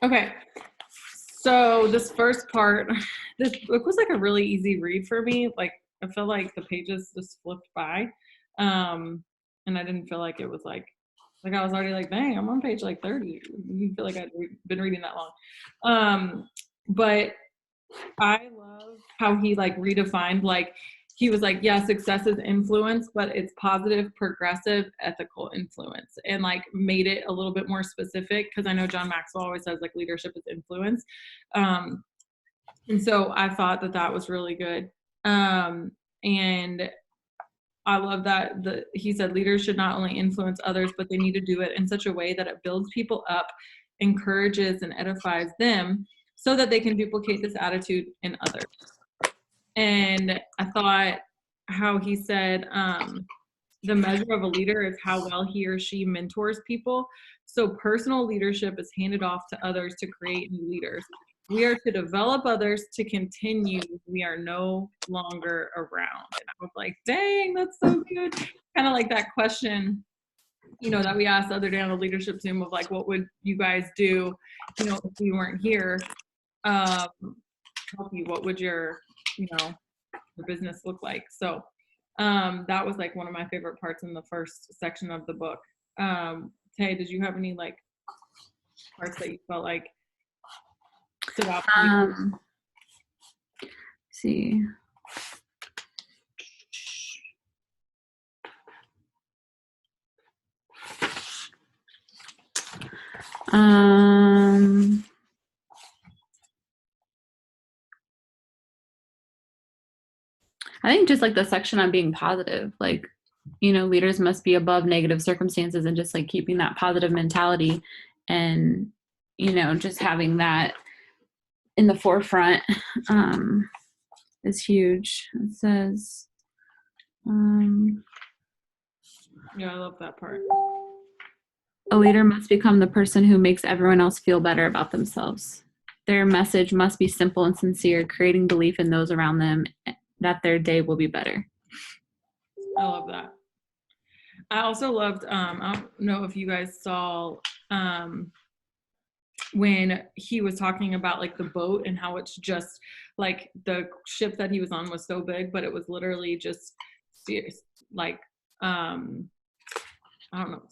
Okay. So this first part, this book was like a really easy read for me. Like I felt like the pages just flipped by. And I didn't feel like it was like I was already like, dang, I'm on page like 30. You feel like I'd been reading that long. But I love how he like redefined, like he was like, yeah, success is influence, but it's positive, progressive, ethical influence, and like made it a little bit more specific, because I know John Maxwell always says like leadership is influence. Um, and so I thought that that was really good. And I love that he said leaders should not only influence others, but they need to do it in such a way that it builds people up, encourages and edifies them so that they can duplicate this attitude in others. And I thought how he said, the measure of a leader is how well he or she mentors people. So personal leadership is handed off to others to create new leaders. We are to develop others to continue. We are no longer around. And I was like, dang, that's so good. Kind of like that question, that we asked the other day on the leadership Zoom of like, what would you guys do, if we weren't here? Help you, what would your business look like? So that was like one of my favorite parts in the first section of the book. Tay, did you have any like parts that you felt like stood out for you? See. I think just like the section on being positive, like, leaders must be above negative circumstances, and just like keeping that positive mentality and, just having that in the forefront is huge. It says, yeah, I love that part. A leader must become the person who makes everyone else feel better about themselves. Their message must be simple and sincere, creating belief in those around them that their day will be better. I love that. I also loved, I don't know if you guys saw when he was talking about like the boat and how it's just like the ship that he was on was so big, but it was literally just like, I don't know,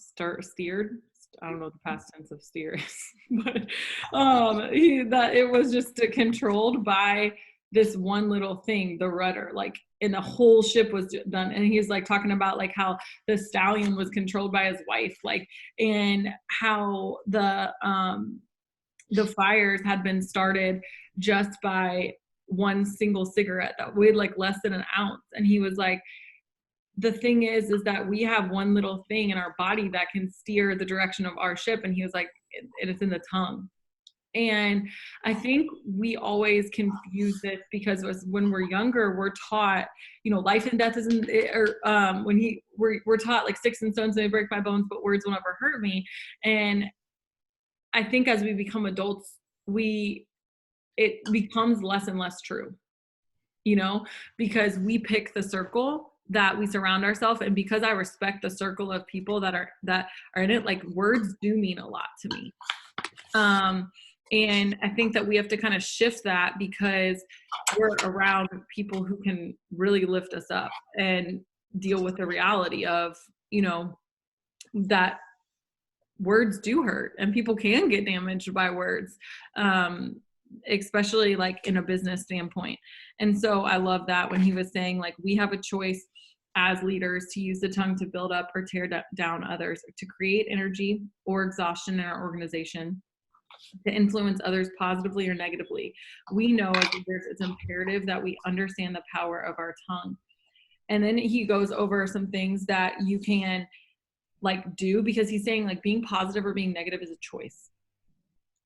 steered. I don't know what the past tense of steer is, but that it was just controlled by this one little thing, the rudder, like, and the whole ship was done. And he's like talking about like how the stallion was controlled by his wife, like, and how the fires had been started just by one single cigarette that weighed like less than an ounce. And he was like, the thing is that we have one little thing in our body that can steer the direction of our ship. And he was like, it's in the tongue. And I think we always confuse this because when we're younger, we're taught, life and death isn't, or we're taught like sticks and stones may break my bones, but words will never hurt me. And I think as we become adults, it becomes less and less true, because we pick the circle that we surround ourselves. And because I respect the circle of people that are in it, like words do mean a lot to me. And I think that we have to kind of shift that because we're around people who can really lift us up and deal with the reality of, that words do hurt and people can get damaged by words, especially like in a business standpoint. And so I love that when he was saying like, we have a choice as leaders to use the tongue to build up or tear down others, to create energy or exhaustion in our organization, to influence others positively or negatively. We know as leaders it's imperative that we understand the power of our tongue. And then he goes over some things that you can like do, because he's saying like being positive or being negative is a choice.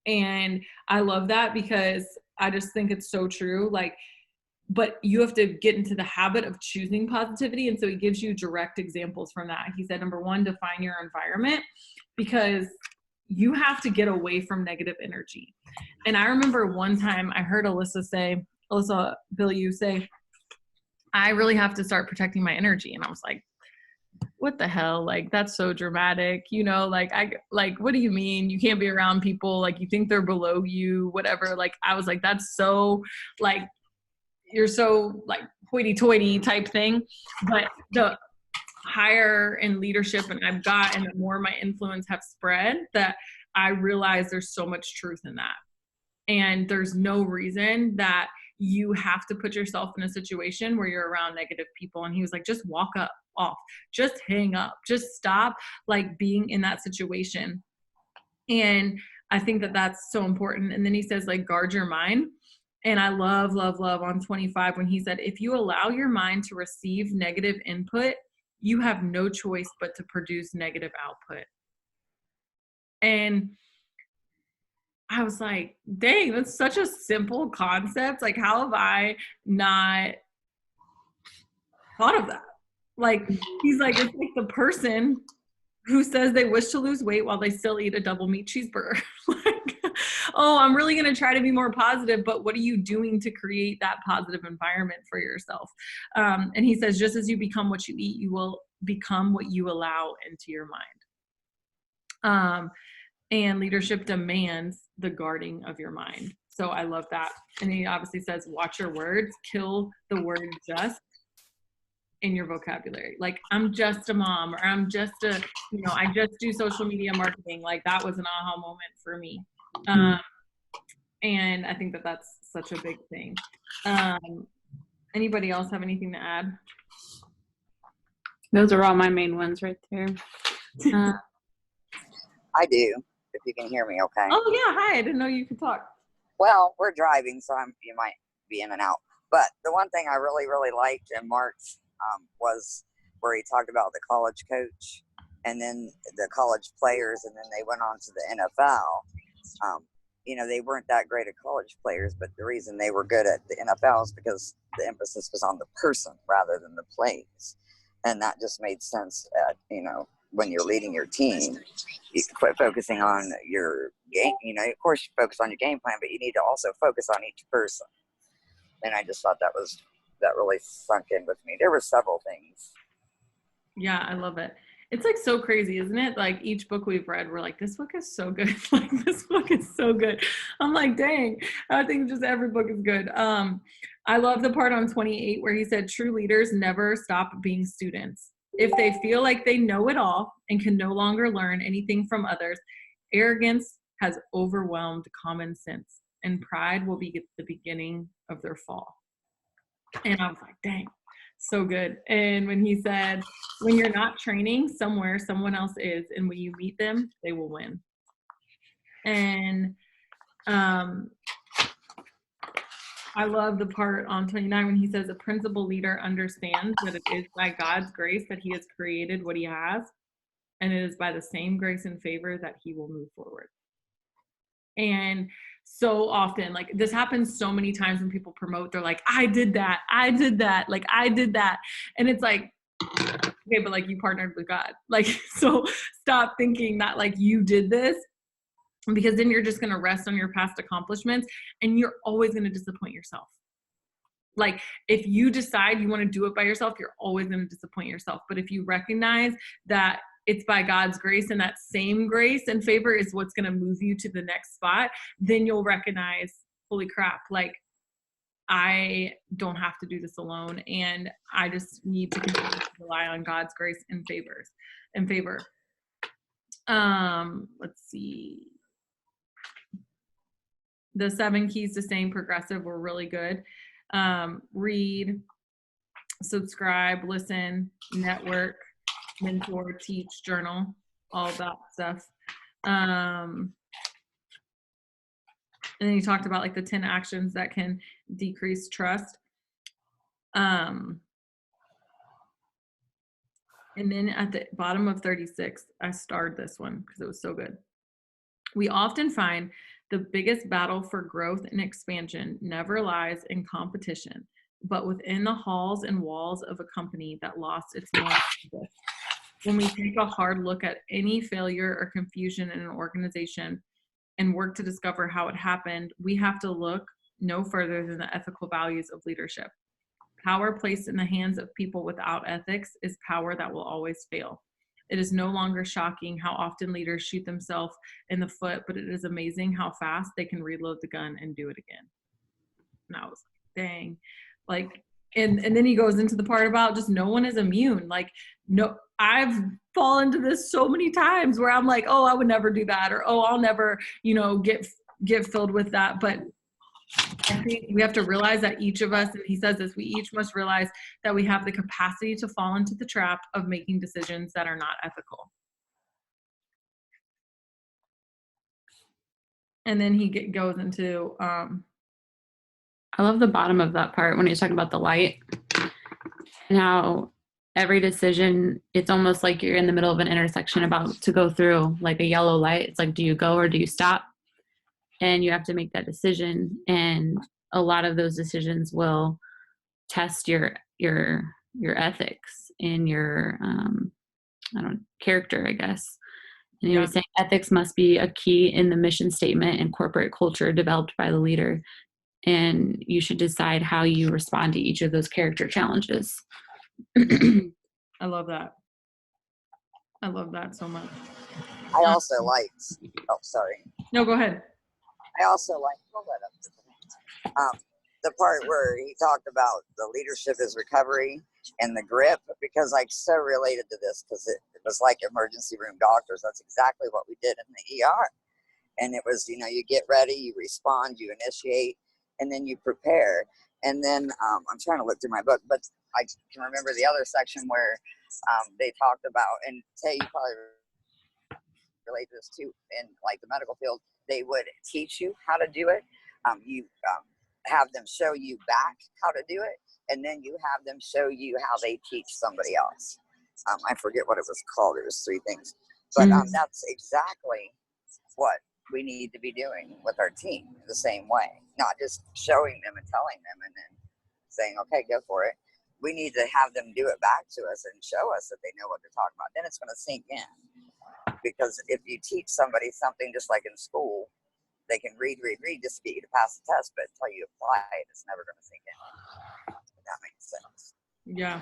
And I love that because I just think it's so true. Like, but you have to get into the habit of choosing positivity. And so he gives you direct examples from that. He said, number one, define your environment, because you have to get away from negative energy. And I remember one time I heard Alyssa Bilyeu say, I really have to start protecting my energy. And I was like, what the hell? Like, that's so dramatic, you know, like, what do you mean you can't be around people? Like, you think they're below you, whatever. Like, I was like, that's so, like, you're so, like, hoity-toity type thing. But the higher in leadership and I've got, and the more my influence have spread, that I realize there's so much truth in that. And there's no reason that you have to put yourself in a situation where you're around negative people. And he was like, just walk up off, just hang up, just stop like being in that situation. And I think that that's so important. And then he says, like, guard your mind. And I love on 25 when he said, if you allow your mind to receive negative input, you have no choice but to produce negative output. And I was like, dang, that's such a simple concept. Like, how have I not thought of that? Like, he's like, it's like the person who says they wish to lose weight while they still eat a double meat cheeseburger. Like, oh, I'm really going to try to be more positive, but what are you doing to create that positive environment for yourself? And he says, just as you become what you eat, you will become what you allow into your mind. And leadership demands the guarding of your mind. So I love that. And he obviously says, watch your words, kill the word just in your vocabulary. Like, I'm just a mom, or I'm just a, you know, I just do social media marketing. Like, that was an aha moment for me. And I think that that's such a big thing. Anybody else have anything to add? Those are all my main ones right there. I do, if you can hear me okay. Oh, yeah. Hi. I didn't know you could talk. Well, we're driving, so you might be in and out. But the one thing I really, really liked in Mark's was where he talked about the college coach and then the college players, and then they went on to the NFL. You know, they weren't that great at college players, but the reason they were good at the NFL is because the emphasis was on the person rather than the plays. And that just made sense, you know, when you're leading your team, you quit focusing on your game. You know, of course, you focus on your game plan, but you need to also focus on each person. And I just thought that really sunk in with me. There were several things. Yeah, I love it. It's like so crazy, isn't it? Like, each book we've read, we're like, this book is so good. Like, this book is so good. I'm like, dang, I think just every book is good. I love the part on 28 where he said, true leaders never stop being students. If they feel like they know it all and can no longer learn anything from others, arrogance has overwhelmed common sense, and pride will be the beginning of their fall. And I was like, dang, so good. And when he said, when you're not training somewhere, someone else is, and when you meet them, they will win. And I love the part on 29 when he says, a principal leader understands that it is by God's grace that he has created what he has, and it is by the same grace and favor that he will move forward. And so often, like, this happens so many times when people promote, they're like, I did that, like, I did that. And it's like, okay, but like, you partnered with God. Like, so stop thinking that like you did this, because then you're just going to rest on your past accomplishments and you're always going to disappoint yourself. Like, if you decide you want to do it by yourself, you're always going to disappoint yourself. But if you recognize that it's by God's grace, and that same grace and favor is what's going to move you to the next spot, then you'll recognize, holy crap, like, I don't have to do this alone, and I just need to continue to rely on God's grace and favor. Let's see. The 7 keys to staying progressive were really good. Read, subscribe, listen, network, mentor, teach, journal, all that stuff. And then he talked about like the 10 actions that can decrease trust. And then at the bottom of 36, I starred this one because it was so good. We often find the biggest battle for growth and expansion never lies in competition, but within the halls and walls of a company that lost its moral compass. When we take a hard look at any failure or confusion in an organization and work to discover how it happened, we have to look no further than the ethical values of leadership. Power placed in the hands of people without ethics is power that will always fail. It is no longer shocking how often leaders shoot themselves in the foot, but it is amazing how fast they can reload the gun and do it again. And I was like, dang. Like, and then he goes into the part about just no one is immune. Like, no, I've fallen to this so many times where I'm like, oh, I would never do that, or oh, I'll never, get filled with that. But I think we have to realize that each of us, and he says this, we each must realize that we have the capacity to fall into the trap of making decisions that are not ethical. And then he goes into, I love the bottom of that part when he's talking about the light and how every decision, it's almost like you're in the middle of an intersection about to go through like a yellow light. It's like, do you go or do you stop? And you have to make that decision. And a lot of those decisions will test your ethics and your character, I guess. And he was saying ethics must be a key in the mission statement and corporate culture developed by the leader. And you should decide how you respond to each of those character challenges. I love that. I love that so much. I also liked, oh, sorry. No, go ahead. I also liked, the part where he talked about the leadership is recovery and the grip, because I so related to this, because it was like emergency room doctors. That's exactly what we did in the ER. And it was, you get ready, you respond, you initiate, and then you prepare. And then I'm trying to look through my book, but I can remember the other section where they talked about, and Tay, you probably relate to this too, in like the medical field, they would teach you how to do it. You have them show you back how to do it, and then you have them show you how they teach somebody else. I forget what it was called. It was 3 things. But that's exactly what we need to be doing with our team the same way. Not just showing them and telling them and then saying, okay, go for it. We need to have them do it back to us and show us that they know what they're talking about. Then it's going to sink in. Because if you teach somebody something just like in school, they can read just to get you to pass the test, but until you apply it, it's never going to sink in. If that makes sense. Yeah.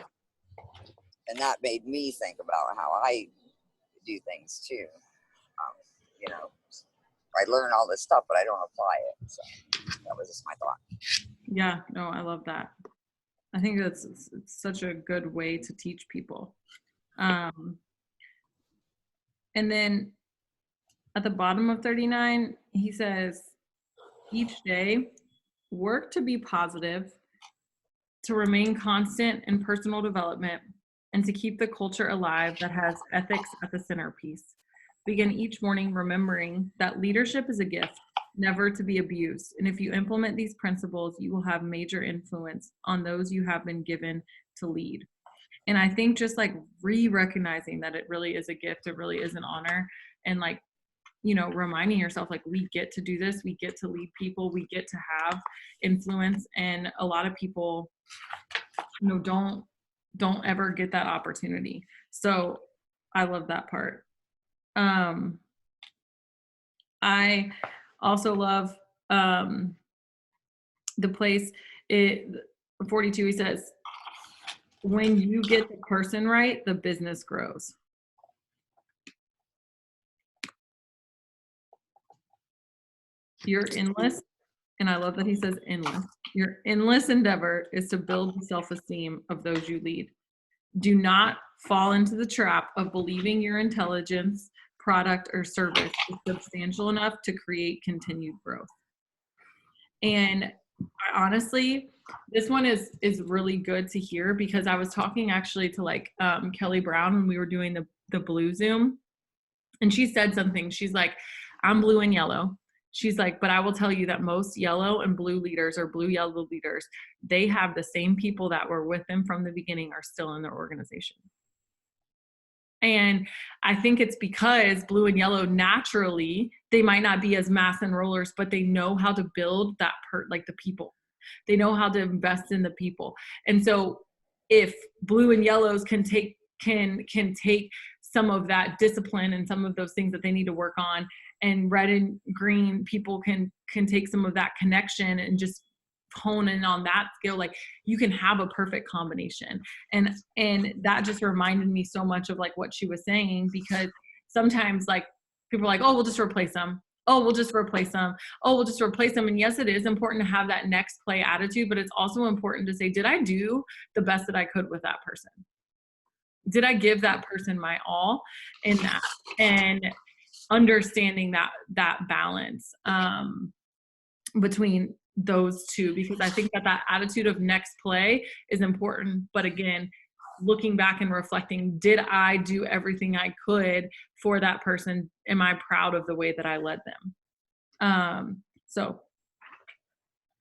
And that made me think about how I do things too. I learn all this stuff, but I don't apply it. So that was just my thought. Yeah, no, I love that. I think it's such a good way to teach people. And then at the bottom of 39, he says, each day, work to be positive, to remain constant in personal development, and to keep the culture alive that has ethics at the centerpiece. Begin each morning remembering that leadership is a gift, never to be abused. And if you implement these principles, you will have major influence on those you have been given to lead. And I think just like recognizing that it really is a gift, it really is an honor, and like, reminding yourself, like, we get to do this, we get to lead people, we get to have influence. And a lot of people, don't ever get that opportunity. So I love that part. I also love the place, 42, he says, when you get the person right, the business grows. Your endless, and I love that he says endless, your endless endeavor is to build the self-esteem of those you lead. Do not fall into the trap of believing your intelligence, product, or service is substantial enough to create continued growth. And honestly, this one is really good to hear, because I was talking actually to like Kelly Brown when we were doing the blue Zoom, and she said something. She's like, I'm blue and yellow. She's like, but I will tell you that most yellow and blue leaders, or blue yellow leaders, they have the same people that were with them from the beginning are still in their organization. And I think it's because blue and yellow, naturally, they might not be as mass enrollers, but they know how to build that like the people. They know how to invest in the people. And so if blue and yellows can take some of that discipline and some of those things that they need to work on, and red and green people can take some of that connection and just hone in on that skill, like you can have a perfect combination. And that just reminded me so much of like what she was saying, because sometimes like people are like, oh, we'll just replace them. Oh, we'll just replace them. Oh, we'll just replace them. And yes, it is important to have that next play attitude, but it's also important to say, did I do the best that I could with that person? Did I give that person my all in that? And understanding that balance between those two, because I think that attitude of next play is important. But again, looking back and reflecting, did I do everything I could for that person? Am I proud of the way that I led them? So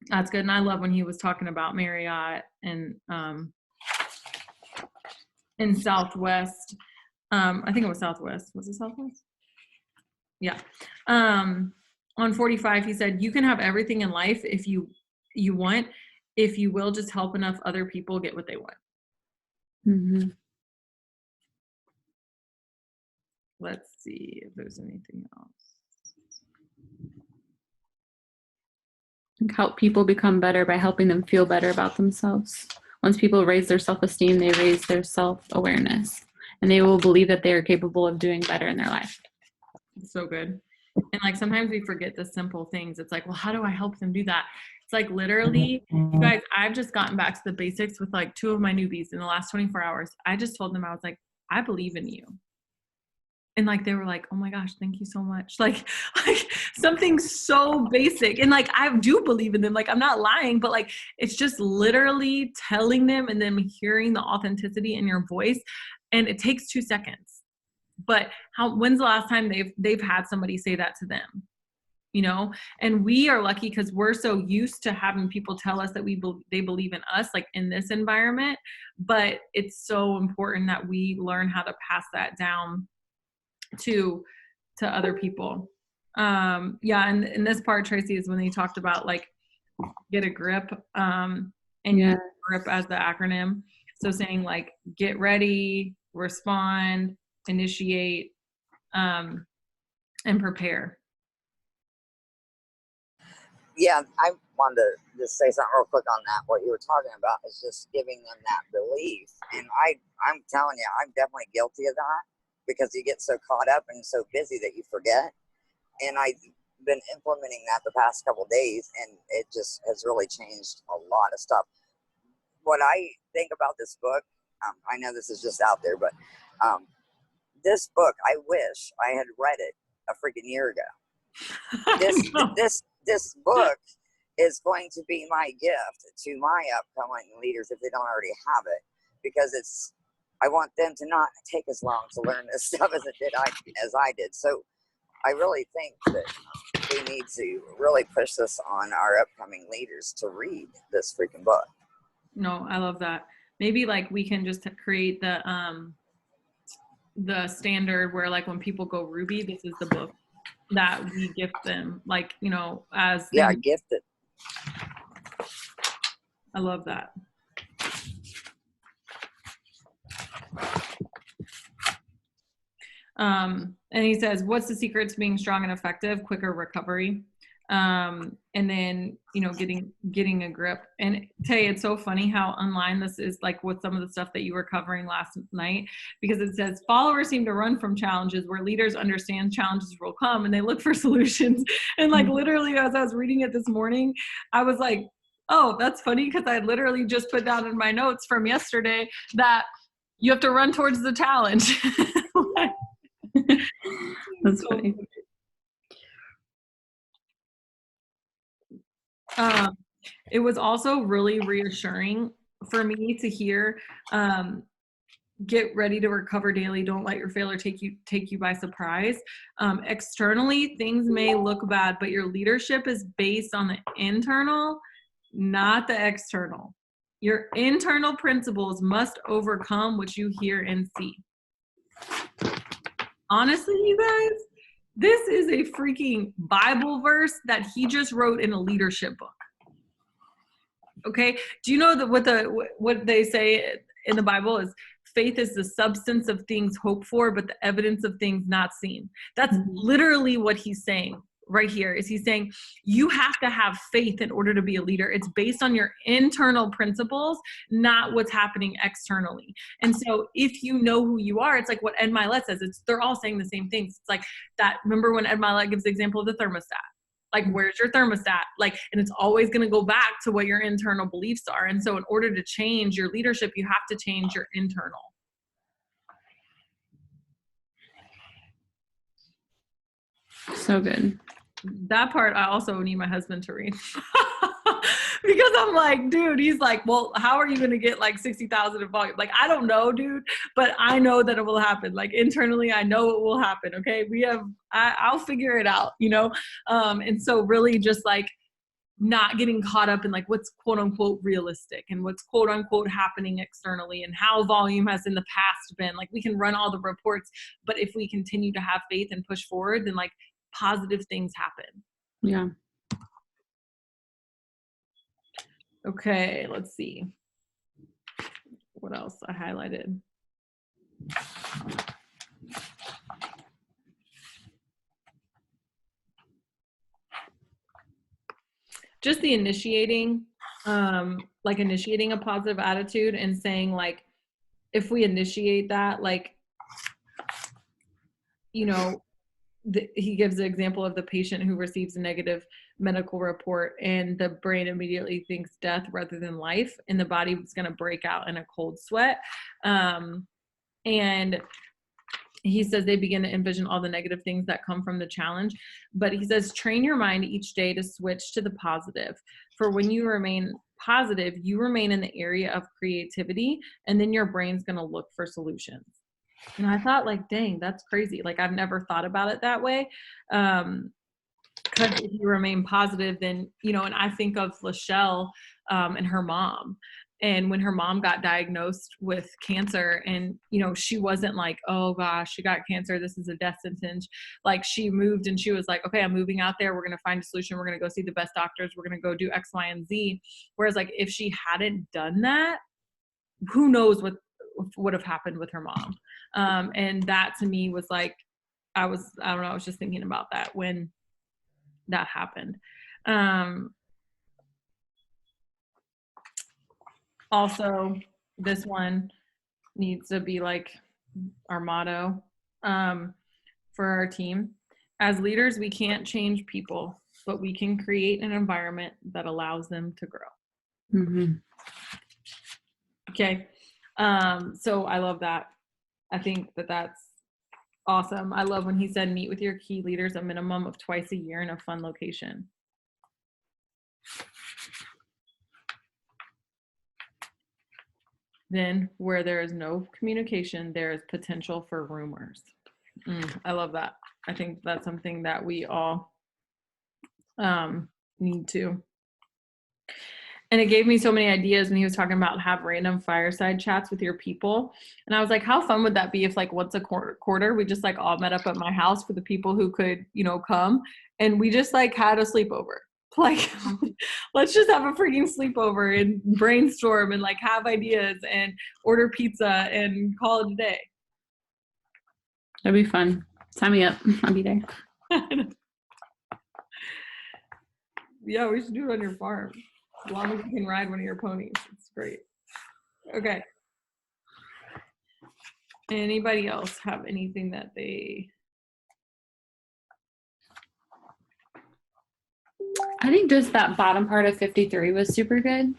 that's good. And I love when he was talking about Marriott and in Southwest. I think it was Southwest. Was it Southwest? Yeah. On 45, he said, you can have everything in life if you want, if you will just help enough other people get what they want. Mm-hmm. Let's see if there's anything else. Help people become better by helping them feel better about themselves. Once people raise their self-esteem, they raise their self-awareness, and they will believe that they are capable of doing better in their life. So good. And like sometimes we forget the simple things. It's like, well, how do I help them do that? It's like literally, you guys, I've just gotten back to the basics with like 2 of my newbies in the last 24 hours. I just told them, I was like, I believe in you. And like, they were like, oh my gosh, thank you so much. Like something so basic. And like, I do believe in them. Like, I'm not lying, but like, it's just literally telling them and then hearing the authenticity in your voice. And it takes 2 seconds. But when's the last time they've had somebody say that to them? You know, and we are lucky because we're so used to having people tell us that they believe in us, like in this environment. But it's so important that we learn how to pass that down to other people. Yeah, and in this part, Tracy, is when they talked about like get a grip, and use grip as the acronym. So saying like get ready, respond, initiate, and prepare. Yeah, I wanted to just say something real quick on that. What you were talking about is just giving them that belief. And I'm telling you, I'm definitely guilty of that, because you get so caught up and so busy that you forget. And I've been implementing that the past couple of days, and it just has really changed a lot of stuff. What I think about this book, I know this is just out there, but this book, I wish I had read it a freaking year ago. This book is going to be my gift to my upcoming leaders if they don't already have it, because I want them to not take as long to learn this stuff as I did. So I really think that we need to really push this on our upcoming leaders to read this freaking book. No, I love that. Maybe like we can just create the standard where like when people go Ruby, this is the book that we gift them, like, you know, as gift it. I love that. And he says, what's the secret to being strong and effective? Quicker recovery. And then, you know, getting a grip. And Tay, it's so funny how online this is, like with some of the stuff that you were covering last night, because it says followers seem to run from challenges where leaders understand challenges will come and they look for solutions. And like literally as I was reading it this morning, I was like, oh, that's funny, because I literally just put down in my notes from yesterday that you have to run towards the challenge. That's funny. It was also really reassuring for me to hear, get ready to recover daily. Don't let your failure take you by surprise. Externally, things may look bad, but your leadership is based on the internal, not the external. Your internal principles must overcome what you hear and see. Honestly, you guys, this is a freaking Bible verse that he just wrote in a leadership book. Okay, do you know that what they say in the Bible is faith is the substance of things hoped for, but the evidence of things not seen? That's literally what he's saying. right here is he's saying you have to have faith in order to be a leader. It's based on your internal principles, not what's happening externally. And so if you know who you are, it's like what Ed Milet says, they're all saying the same things. It's like that, remember when Ed Milet gives the example of the thermostat? Like, where's your thermostat? Like, and it's always going to go back to what your internal beliefs are. And so in order to change your leadership, you have to change your internal. So good. That part I also need my husband to read. Because I'm like, dude, he's like, well, how are you going to get like 60,000 in volume? Like, I don't know, dude, but I know that it will happen. Like internally, I know it will happen. Okay. I'll figure it out, you know? And so really just like not getting caught up in like what's quote unquote realistic and what's quote unquote happening externally and how volume has in the past been. Like we can run all the reports, but if we continue to have faith and push forward, then like positive things happen. Yeah. Okay, let's see. What else I highlighted? Just the initiating, like initiating a positive attitude and saying like, if we initiate that, like, you know, he gives the example of the patient who receives a negative medical report and the brain immediately thinks death rather than life, and the body is going to break out in a cold sweat. And he says they begin to envision all the negative things that come from the challenge. But he says, train your mind each day to switch to the positive. For when you remain positive, you remain in the area of creativity, and then your brain's going to look for solutions. And I thought like, dang, that's crazy. Like I've never thought about it that way. Because if you remain positive, then, you know, and I think of Lachelle and her mom. And when her mom got diagnosed with cancer and, you know, she wasn't like, oh gosh, she got cancer, this is a death sentence. Like she moved and she was like, okay, I'm moving out there. We're going to find a solution. We're going to go see the best doctors. We're going to go do X, Y, and Z. Whereas like if she hadn't done that, who knows what would have happened with her mom. And that to me was like, I don't know, I was just thinking about that when that happened. Also, this one needs to be like our motto for our team. As leaders, we can't change people, but we can create an environment that allows them to grow. Mm-hmm. Okay. So I love that. I think that that's awesome. I love when he said, meet with your key leaders a minimum of twice a year in a fun location. Then where there is no communication, there is potential for rumors. I love that. I think that's something that we all need to. And it gave me so many ideas when he was talking about have random fireside chats with your people. And I was like, how fun would that be if like once a quarter, we just like all met up at my house for the people who could, you know, come, and we just like had a sleepover. Like, let's just have a freaking sleepover and brainstorm and like have ideas and order pizza and call it a day. That'd be fun. Sign me up. I'll be there. Yeah, we should do it on your farm. As long as you can ride one of your ponies. It's great. Okay. Anybody else have anything that they... I think just that bottom part of 53 was super good.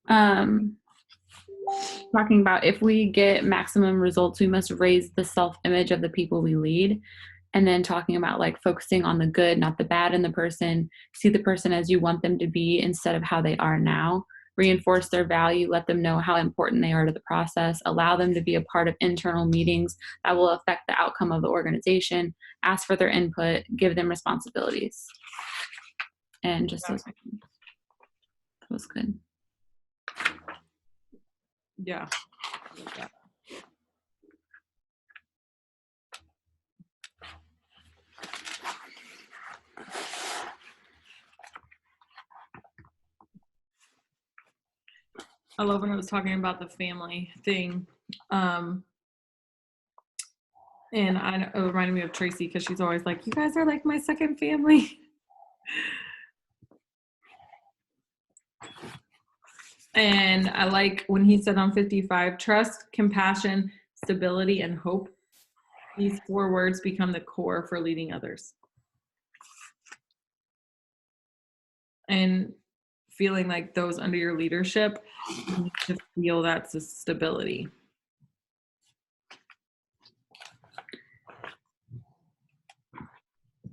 Talking about if we get maximum results, we must raise the self-image of the people we lead. And then talking about like focusing on the good, not the bad in the person. See the person as you want them to be instead of how they are now. Reinforce their value, let them know how important they are to the process, allow them to be a part of internal meetings that will affect the outcome of the organization, ask for their input, give them responsibilities. And just those things. That was good. Yeah. I love when I was talking about the family thing. And it reminded me of Tracy because she's always like, you guys are like my second family. And I like when he said on 55, trust, compassion, stability, and hope. These 4 words become the core for leading others. And feeling like those under your leadership, you need to feel that stability.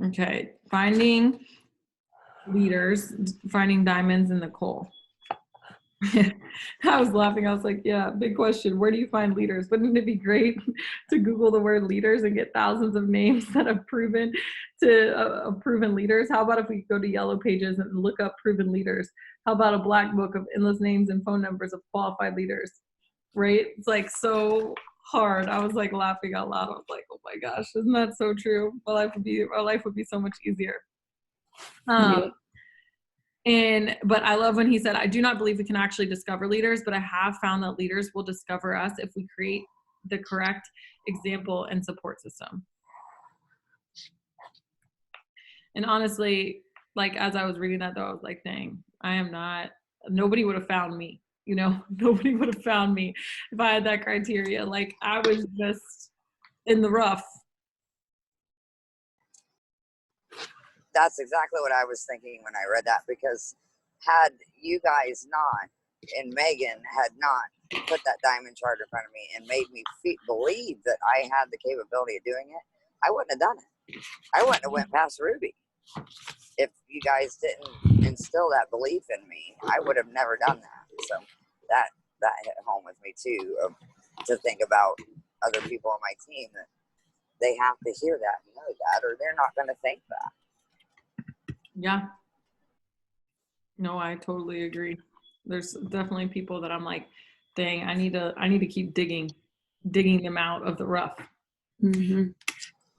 Okay, finding leaders, finding diamonds in the coal. I was laughing. I was like, yeah, big question. Where do you find leaders? Wouldn't it be great to Google the word leaders and get thousands of names that have proven leaders? How about if we go to Yellow Pages and look up proven leaders? How about a black book of endless names and phone numbers of qualified leaders? Right? It's like so hard. I was like laughing out loud. I was like, oh my gosh, isn't that so true? Our life would be so much easier. Yeah. But I love when he said, I do not believe we can actually discover leaders, but I have found that leaders will discover us if we create the correct example and support system. And honestly, like as I was reading that though, I was like, dang, nobody would have found me, nobody would have found me if I had that criteria. Like I was just in the rough. That's exactly what I was thinking when I read that, because had you guys not, and Megan had not put that diamond chart in front of me and made me believe that I had the capability of doing it, I wouldn't have done it. I wouldn't have went past Ruby. If you guys didn't instill that belief in me, I would have never done that. So that hit home with me too, to think about other people on my team, that they have to hear that and know that, or they're not going to think that. Yeah. No, I totally agree. There's definitely people that I'm like, dang, I need to keep digging them out of the rough. Mm-hmm.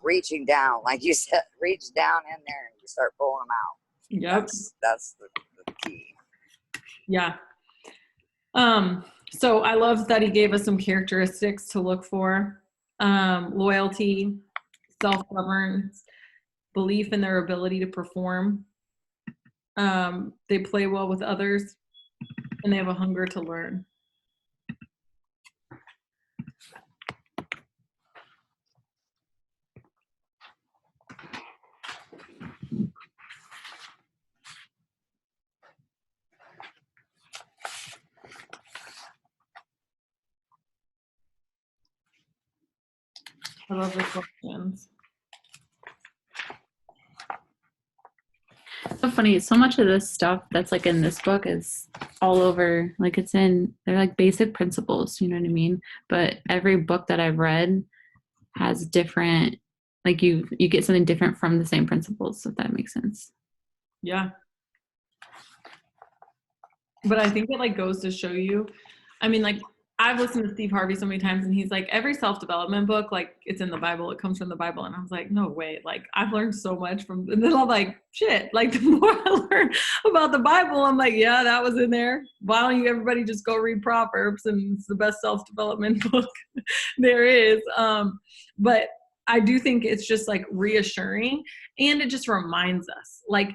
Reaching down, like you said, reach down in there and you start pulling them out. Yep. That's the key. Yeah. So I love that he gave us some characteristics to look for. Loyalty, self-governance, belief in their ability to perform. They play well with others, and they have a hunger to learn. I love the questions. So funny. So much of this stuff that's like in this book is all over. Like they're like basic principles. You know what I mean? But every book that I've read has different. Like you get something different from the same principles. If that makes sense. Yeah. But I think it like goes to show you. I mean, like I've listened to Steve Harvey so many times, and he's like, every self-development book, like it's in the Bible, it comes from the Bible. And I was like, no way. Like I've learned so much from, and then I'm like, shit, like the more I learn about the Bible, I'm like, yeah, that was in there. Why don't you everybody just go read Proverbs, and it's the best self-development book there is. But I do think it's just like reassuring, and it just reminds us, like,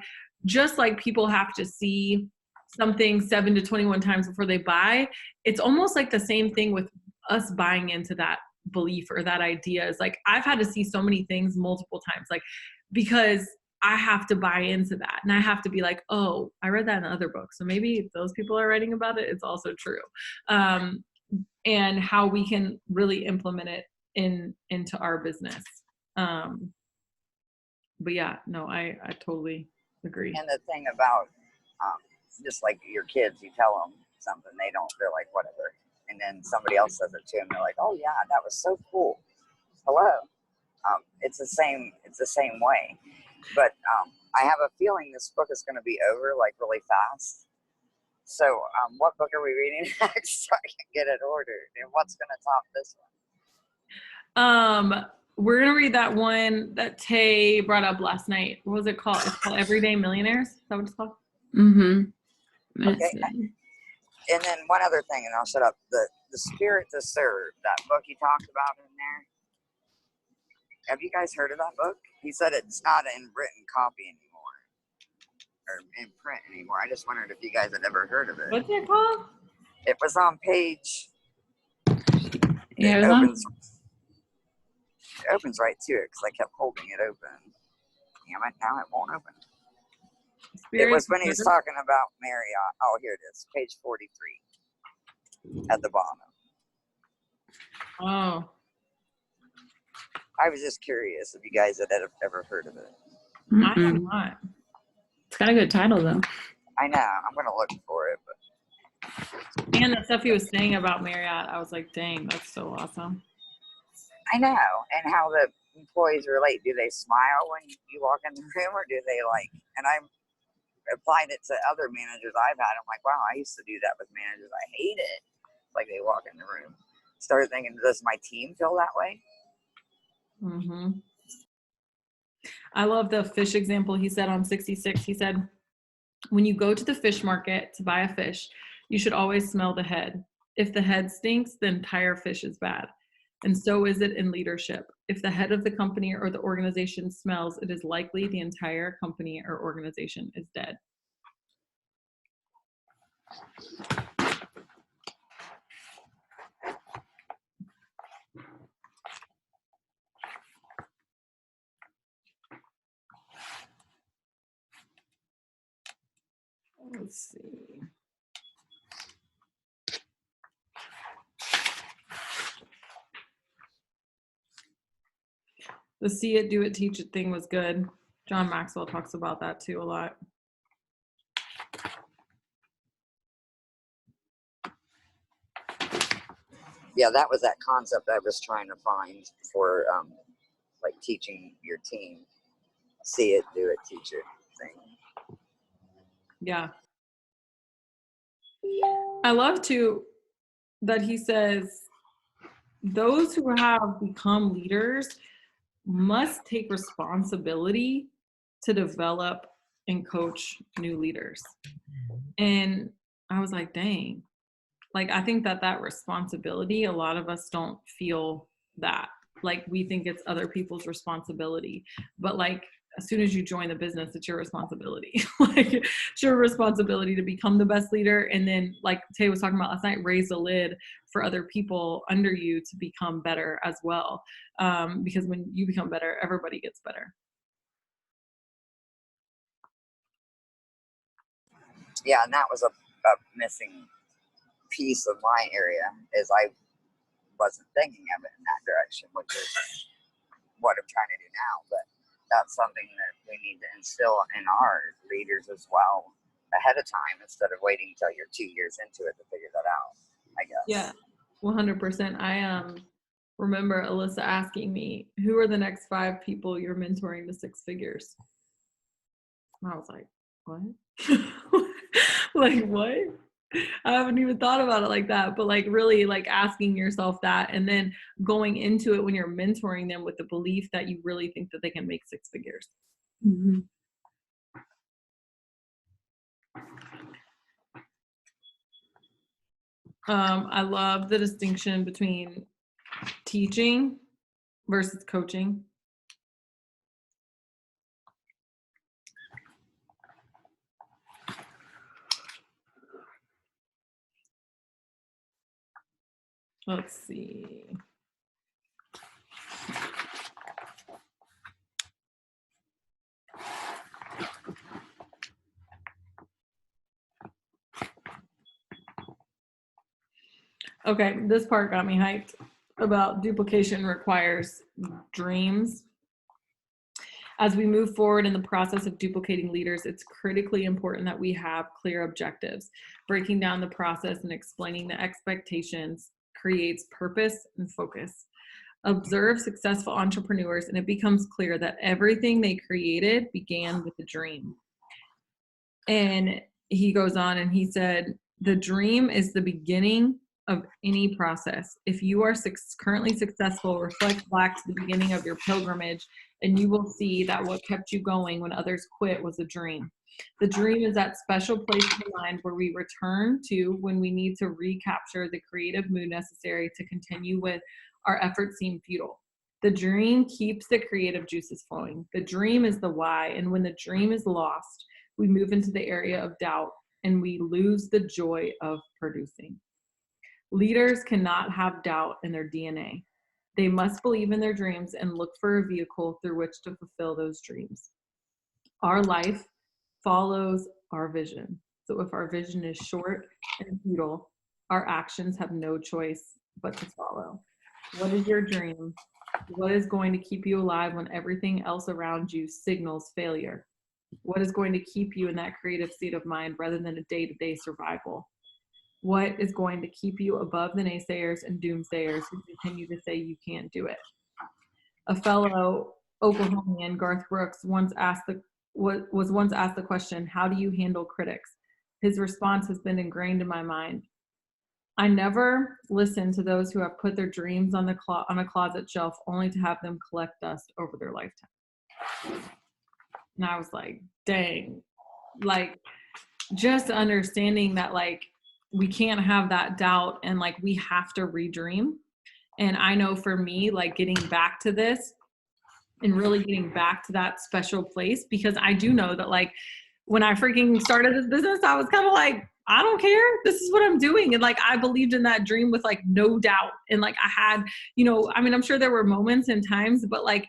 just like people have to see something 7 to 21 times before they buy, it's almost like the same thing with us buying into that belief or that idea. Is like I've had to see so many things multiple times, like because I have to buy into that, and I have to be like, oh, I read that in other books, so maybe if those people are writing about it, it's also true. And how we can really implement it into our business. But yeah, no, I totally agree. And the thing about just like your kids, you tell them something, they're like, whatever. And then somebody else says it to them, they're like, oh yeah, that was so cool. Hello. It's the same way. But I have a feeling this book is going to be over like really fast. So what book are we reading next so I can get it ordered? And what's going to top this one? We're going to read that one that Tay brought up last night. What was it called? It's called Everyday Millionaires. Is that what it's called? Mm-hmm. Okay. And then one other thing, and I'll shut up. The Spirit to Serve, that book you talked about in there. Have you guys heard of that book? He said it's not in written copy anymore. in print anymore. I just wondered if you guys had ever heard of it. What's it called? It was on page. Yeah, It it was on. opens right to it because I kept holding it open. Damn it! Now it won't open. It was when he was talking about Marriott. Oh, here it is, page 43 at the bottom. Oh. I was just curious if you guys had ever heard of it. I have not. It's got a good title though. I know. I'm gonna look for it, but. And the stuff he was saying about Marriott, I was like, dang, that's so awesome. I know. And how the employees relate. Do they smile when you walk in the room, or do they and I applied it to other managers I've had. I'm like, wow, I used to do that with managers. I hate it. Like they walk in the room. Started thinking, does my team feel that way? Mm-hmm. I love the fish example he said on 66. He said, when you go to the fish market to buy a fish, you should always smell the head. If the head stinks, the entire fish is bad. And so is it in leadership. If the head of the company or the organization smells, it is likely the entire company or organization is dead. Let's see. The see it, do it, teach it thing was good. John Maxwell talks about that too a lot. Yeah, that was that concept I was trying to find for teaching your team. See it, do it, teach it thing. Yeah. I love too that he says those who have become leaders must take responsibility to develop and coach new leaders. And I was like, dang, I think that responsibility, a lot of us don't feel that. We think it's other people's responsibility, but as soon as you join the business, it's your responsibility. It's your responsibility to become the best leader. And then Tay was talking about last night, raise the lid for other people under you to become better as well. Because when you become better, everybody gets better. Yeah, and that was a missing piece of my area is I wasn't thinking of it in that direction, which is what I'm trying to do now. But that's something that we need to instill in our leaders as well ahead of time instead of waiting until you're 2 years into it to figure that out, I guess. Yeah, 100%. I remember Alyssa asking me, who are the next 5 people you're mentoring to 6 figures? And I was like, what? What? I haven't even thought about it like that, but really asking yourself that and then going into it when you're mentoring them with the belief that you really think that they can make 6 figures. Mm-hmm. I love the distinction between teaching versus coaching. Let's see. Okay, this part got me hyped about duplication requires dreams. As we move forward in the process of duplicating leaders, it's critically important that we have clear objectives. Breaking down the process and explaining the expectations creates purpose and focus. Observe successful entrepreneurs, and it becomes clear that everything they created began with a dream. And he goes on and he said, the dream is the beginning of any process. If you are currently successful, reflect back to the beginning of your pilgrimage, and you will see that what kept you going when others quit was a dream. The dream is that special place in the mind where we return to when we need to recapture the creative mood necessary to continue with our efforts seem futile. The dream keeps the creative juices flowing. The dream is the why, and when the dream is lost, we move into the area of doubt and we lose the joy of producing. Leaders cannot have doubt in their DNA. They must believe in their dreams and look for a vehicle through which to fulfill those dreams. Our life follows our vision. So if our vision is short and futile, our actions have no choice but to follow. What is your dream? What is going to keep you alive when everything else around you signals failure? What is going to keep you in that creative state of mind rather than a day-to-day survival? What is going to keep you above the naysayers and doomsayers who continue to say you can't do it? A fellow Oklahomian, Garth Brooks, was once asked the question, how do you handle critics? His response has been ingrained in my mind. I never listen to those who have put their dreams on a closet shelf only to have them collect dust over their lifetime. And I was like, dang, like just understanding that like we can't have that doubt and like we have to redream. And I know for me, like getting back to this and really getting back to that special place, because I do know that like when I freaking started this business, I was kind of like, I don't care. This is what I'm doing. And like, I believed in that dream with like no doubt. And like, I had, you know, I mean, I'm sure there were moments and times, but like,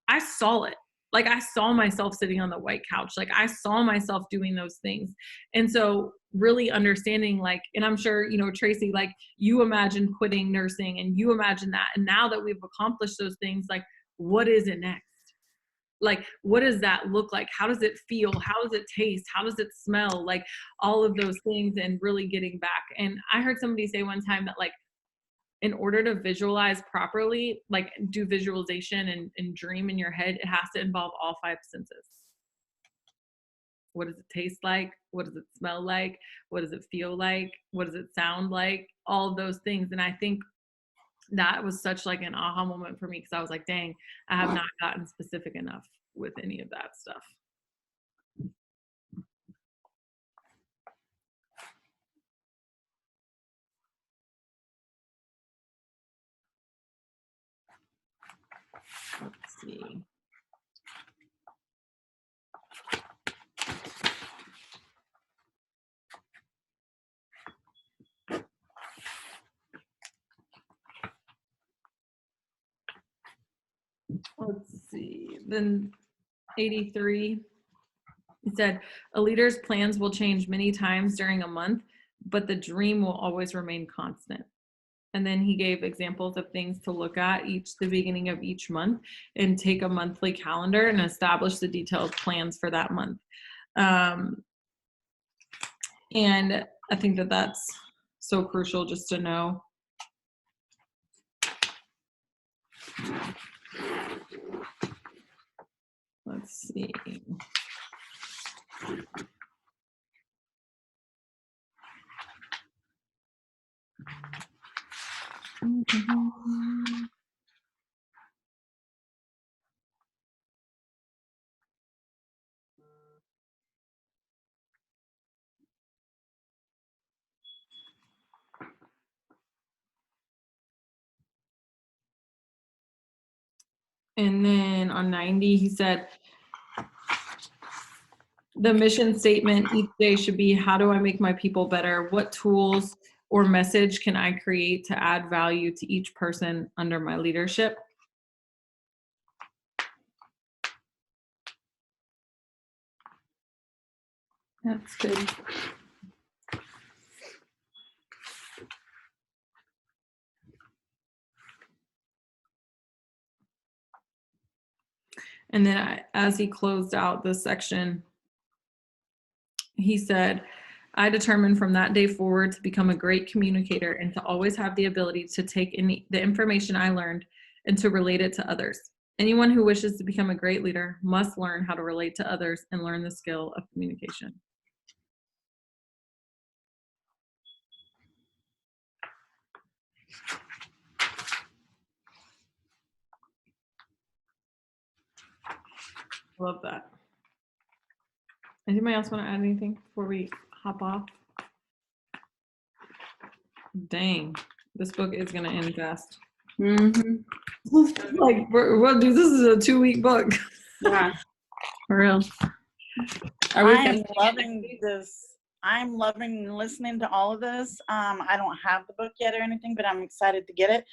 I saw it. Like I saw myself sitting on the white couch. Like I saw myself doing those things. And so really understanding like, and I'm sure, you know, Tracy, like you imagine quitting nursing and you imagine that. And now that we've accomplished those things, like what is it next? Like, what does that look like? How does it feel? How does it taste? How does it smell? Like all of those things and really getting back. And I heard somebody say one time that like, in order to visualize properly, like do visualization and dream in your head, it has to involve all 5 senses. What does it taste like? What does it smell like? What does it feel like? What does it sound like? All of those things. And I think that was such like an aha moment for me because I was like, dang, I have not gotten specific enough with any of that stuff. Let's see. Let's see. Then 83, he said, a leader's plans will change many times during a month, but the dream will always remain constant. And then he gave examples of things to look at the beginning of each month and take a monthly calendar and establish the detailed plans for that month. And I think that that's so crucial just to know. Let's see. And then on 90, he said, the mission statement each day should be, how do I make my people better? What tools or message can I create to add value to each person under my leadership? That's good. And then as he closed out this section, he said, I determined from that day forward to become a great communicator and to always have the ability to take the information I learned and to relate it to others. Anyone who wishes to become a great leader must learn how to relate to others and learn the skill of communication. Love that. Anybody else want to add anything before we hop off? Dang, this book is going to end fast. Like, this is a 2-week book. Yeah, for real. Are we I am finishing it loving next week? this. I'm loving listening to all of this. I don't have the book yet or anything, but I'm excited to get it.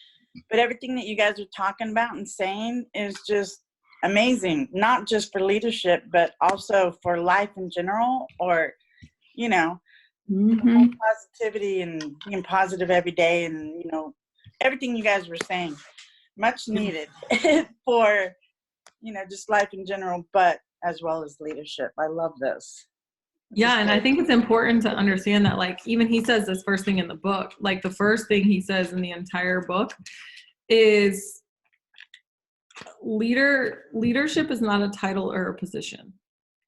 But everything that you guys are talking about and saying is just amazing, not just for leadership, but also for life in general, or, you know, Mhm. positivity and being positive every day. And, you know, everything you guys were saying, much needed for, you know, just life in general, but as well as leadership. I love this. Yeah, and I think it's important to understand that, like, even he says this first thing in the book, like the first thing he says in the entire book is leadership is not a title or a position.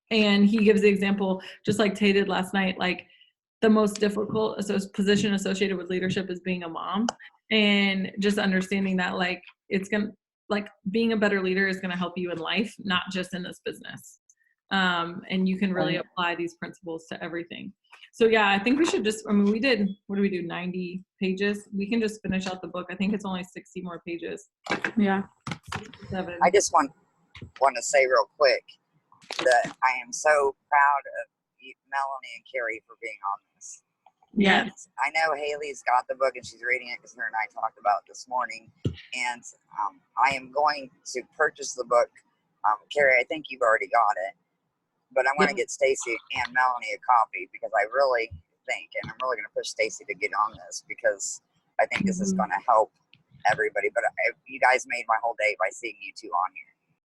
And he gives the example, just like Tay did last night, like the most difficult position associated with leadership is being a mom. And just understanding that, like, it's going to, like, being a better leader is going to help you in life, not just in this business. And you can really apply these principles to everything. So yeah, I think we should just, I mean, we did, what do we do, 90 pages? We can just finish out the book. I think it's only 60 more pages. Yeah. 67. I just want to say real quick that I am so proud of Melanie and Carrie for being on this. Yes. And I know Haley's got the book and she's reading it because her and I talked about it this morning. And I am going to purchase the book. Carrie, I think you've already got it, but I'm going to get Stacy and Melanie a copy because I really think, and I'm really going to push Stacy to get on this because I think this is going to help everybody. But you guys made my whole day by seeing you two on here.